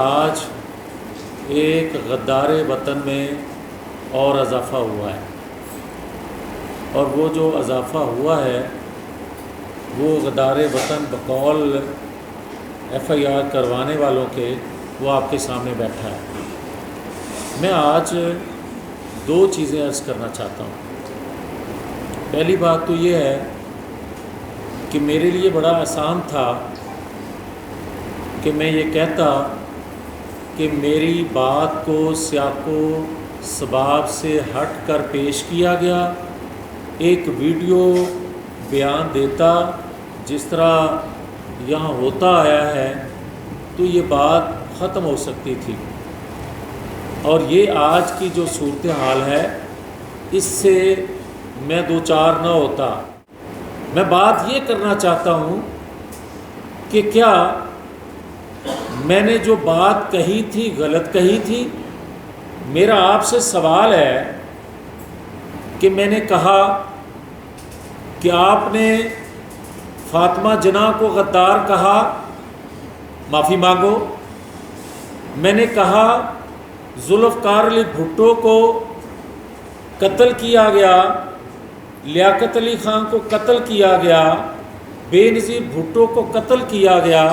آج ایک غدار وطن میں اور اضافہ ہوا ہے، اور وہ جو اضافہ ہوا ہے وہ غدار وطن بقول ایف آئی آر کروانے والوں کے وہ آپ کے سامنے بیٹھا ہے۔ میں آج دو چیزیں عرض کرنا چاہتا ہوں۔ پہلی بات تو یہ ہے کہ میرے لیے بڑا آسان تھا کہ میں یہ کہتا کہ میری بات کو سیاق و سباب سے ہٹ کر پیش کیا گیا، ایک ویڈیو بیان دیتا جس طرح یہاں ہوتا آیا ہے، تو یہ بات ختم ہو سکتی تھی۔ اور یہ آج کی جو صورتحال ہے اس سے میں دو چار نہ ہوتا۔ میں بات یہ کرنا چاہتا ہوں کہ کیا میں نے جو بات کہی تھی غلط کہی تھی؟ میرا آپ سے سوال ہے کہ میں نے کہا کہ آپ نے فاطمہ جناح کو غدار کہا، معافی مانگو۔ میں نے کہا ذوالفقار علی بھٹو کو قتل کیا گیا، لیاقت علی خان کو قتل کیا گیا، بے نظیر بھٹو کو قتل کیا گیا۔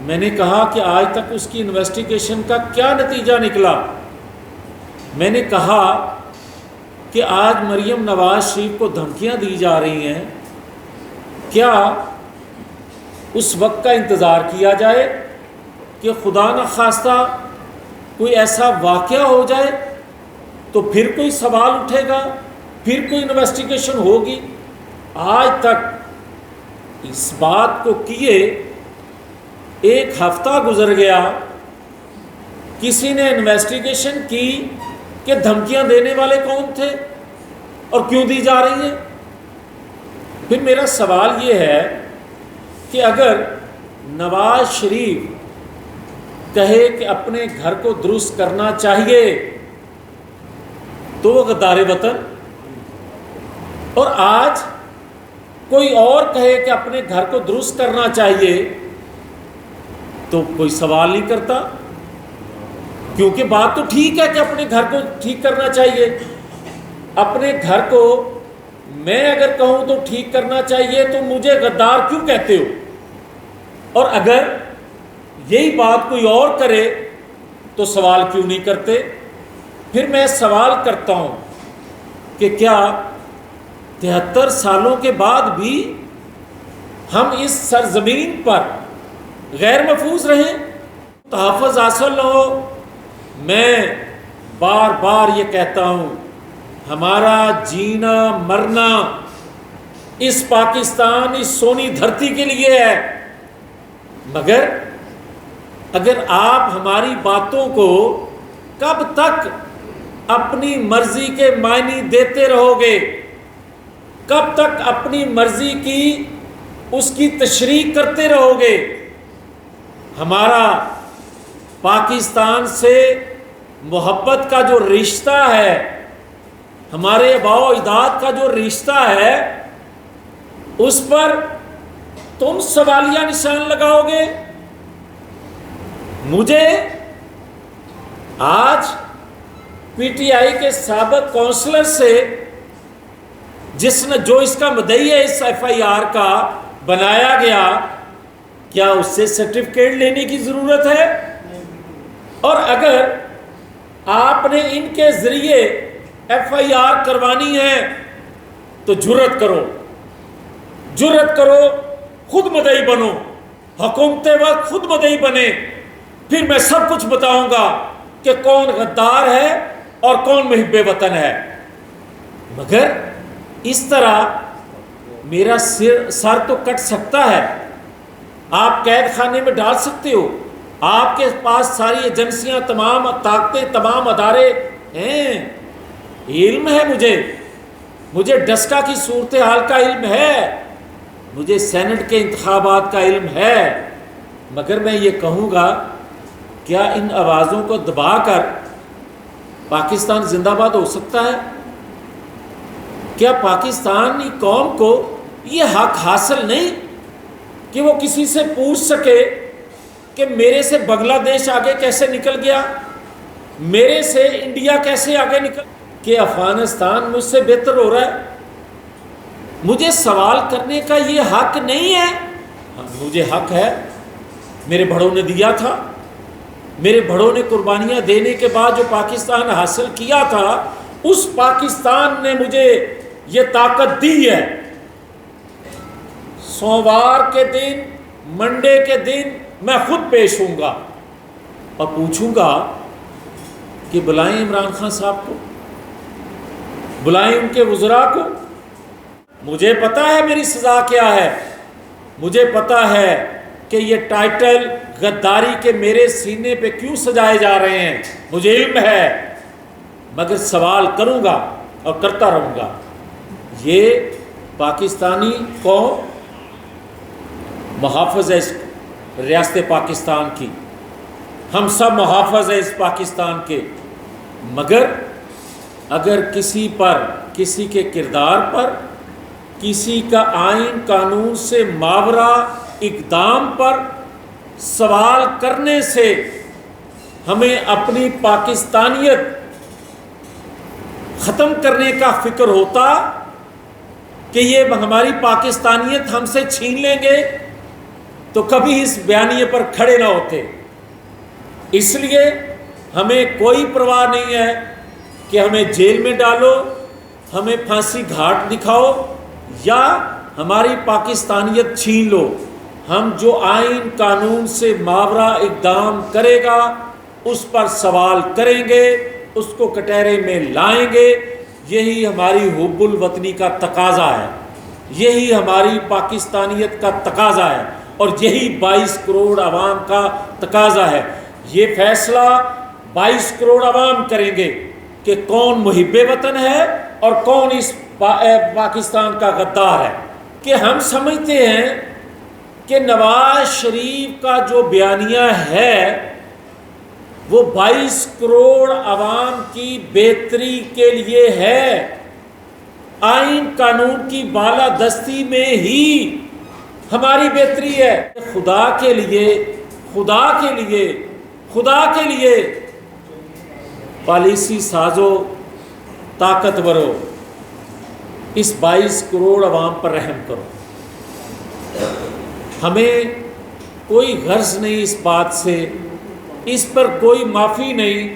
میں نے کہا کہ آج تک اس کی انویسٹیگیشن کا کیا نتیجہ نکلا؟ میں نے کہا کہ آج مریم نواز شریف کو دھمکیاں دی جا رہی ہیں، کیا اس وقت کا انتظار کیا جائے کہ خدا نخواستہ کوئی ایسا واقعہ ہو جائے تو پھر کوئی سوال اٹھے گا، پھر کوئی انویسٹیگیشن ہوگی؟ آج تک اس بات کو کیے ایک ہفتہ گزر گیا، کسی نے انویسٹیگیشن کی کہ دھمکیاں دینے والے کون تھے اور کیوں دی جا رہی ہیں؟ پھر میرا سوال یہ ہے کہ اگر نواز شریف کہے کہ اپنے گھر کو درست کرنا چاہیے تو وہ غدار وطن، اور آج کوئی اور کہے کہ اپنے گھر کو درست کرنا چاہیے تو کوئی سوال نہیں کرتا، کیونکہ بات تو ٹھیک ہے کہ اپنے گھر کو ٹھیک کرنا چاہیے۔ اپنے گھر کو میں اگر کہوں تو ٹھیک کرنا چاہیے تو مجھے غدار کیوں کہتے ہو؟ اور اگر یہی بات کوئی اور کرے تو سوال کیوں نہیں کرتے؟ پھر میں سوال کرتا ہوں کہ کیا 73 سالوں کے بعد بھی ہم اس سرزمین پر غیر محفوظ رہیں؟ تحفظ حاصل نہ ہو؟ میں بار بار یہ کہتا ہوں، ہمارا جینا مرنا اس پاکستان، اس سونی دھرتی کے لیے ہے، مگر اگر آپ ہماری باتوں کو کب تک اپنی مرضی کے معنی دیتے رہو گے، کب تک اپنی مرضی کی اس کی تشریح کرتے رہو گے؟ ہمارا پاکستان سے محبت کا جو رشتہ ہے، ہمارے آباء و اجداد کا جو رشتہ ہے، اس پر تم سوالیہ نشان لگاؤ گے؟ مجھے آج پی ٹی آئی کے سابق کونسلر سے جو اس کا مدعی ہے، اس ایف آئی آر کا بنایا گیا، کیا اس سے سرٹیفکیٹ لینے کی ضرورت ہے؟ اور اگر آپ نے ان کے ذریعے ایف آئی آر کروانی ہے تو جرأت کرو، خود مدعی بنو، حکومت وقت خود مدعی بنے، پھر میں سب کچھ بتاؤں گا کہ کون غدار ہے اور کون محب وطن ہے۔ مگر اس طرح میرا سر تو کٹ سکتا ہے، آپ قید خانے میں ڈال سکتے ہو، آپ کے پاس ساری ایجنسیاں، تمام طاقتیں، تمام ادارے ہیں، علم ہے مجھے ڈسکا کی صورتحال کا علم ہے، مجھے سینٹ کے انتخابات کا علم ہے، مگر میں یہ کہوں گا، کیا ان آوازوں کو دبا کر پاکستان زندہ باد ہو سکتا ہے؟ کیا پاکستانی قوم کو یہ حق حاصل نہیں کہ وہ کسی سے پوچھ سکے کہ میرے سے بنگلہ دیش آگے کیسے نکل گیا، میرے سے انڈیا کیسے آگے نکل، کہ افغانستان مجھ سے بہتر ہو رہا ہے؟ مجھے سوال کرنے کا یہ حق نہیں ہے؟ مجھے حق ہے، میرے بڑوں نے دیا تھا، میرے بڑوں نے قربانیاں دینے کے بعد جو پاکستان حاصل کیا تھا، اس پاکستان نے مجھے یہ طاقت دی ہے۔ سوموار کے دن، منڈے کے دن میں خود پیش ہوں گا اور پوچھوں گا کہ بلائیں عمران خان صاحب کو، بلائیں ان کے وزراء کو۔ مجھے پتا ہے میری سزا کیا ہے، مجھے پتا ہے کہ یہ ٹائٹل غداری کے میرے سینے پہ کیوں سجائے جا رہے ہیں، مجھے علم ہے، مگر سوال کروں گا اور کرتا رہوں گا۔ یہ پاکستانی قوم محافظ ہے اس ریاست پاکستان کی، ہم سب محافظ ہیں اس پاکستان کے، مگر اگر کسی پر، کسی کے کردار پر، کسی کا آئین قانون سے ماورا اقدام پر سوال کرنے سے ہمیں اپنی پاکستانیت ختم کرنے کا فکر ہوتا کہ یہ ہماری پاکستانیت ہم سے چھین لیں گے، تو کبھی اس بیانیے پر کھڑے نہ ہوتے۔ اس لیے ہمیں کوئی پرواہ نہیں ہے کہ ہمیں جیل میں ڈالو، ہمیں پھانسی گھاٹ دکھاؤ یا ہماری پاکستانیت چھین لو، ہم جو آئین قانون سے ماورا اقدام کرے گا اس پر سوال کریں گے، اس کو کٹہرے میں لائیں گے۔ یہی ہماری حب الوطنی کا تقاضا ہے، یہی ہماری پاکستانیت کا تقاضا ہے، اور یہی 22 کروڑ عوام کا تقاضا ہے۔ یہ فیصلہ 22 کروڑ عوام کریں گے کہ کون محب وطن ہے اور کون اس پاکستان کا غدار ہے۔ کہ ہم سمجھتے ہیں کہ نواز شریف کا جو بیانیہ ہے وہ 22 کروڑ عوام کی بہتری کے لیے ہے، آئین قانون کی بالادستی میں ہی ہماری بہتری ہے۔ خدا کے لیے، خدا کے لیے، خدا کے لیے پالیسی سازو، طاقتورو، اس 22 کروڑ عوام پر رحم کرو۔ ہمیں کوئی غرض نہیں اس بات سے، اس پر کوئی معافی نہیں،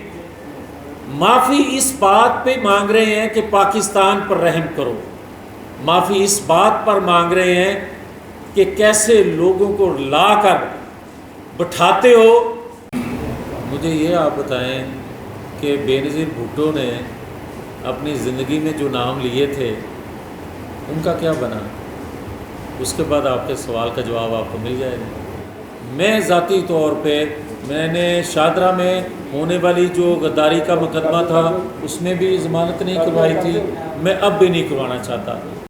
معافی اس بات پہ مانگ رہے ہیں کہ پاکستان پر رحم کرو، معافی اس بات پر مانگ رہے ہیں کہ کیسے لوگوں کو لا کر بٹھاتے ہو۔ مجھے یہ آپ بتائیں کہ بےنظیر بھٹو نے اپنی زندگی میں جو نام لیے تھے ان کا کیا بنا؟ اس کے بعد آپ کے سوال کا جواب آپ کو مل جائے گا۔ میں ذاتی طور پہ میں نے شاہدرہ میں ہونے والی جو غداری کا مقدمہ تھا اس میں بھی ضمانت نہیں کروائی تھی، میں اب بھی نہیں کروانا چاہتا۔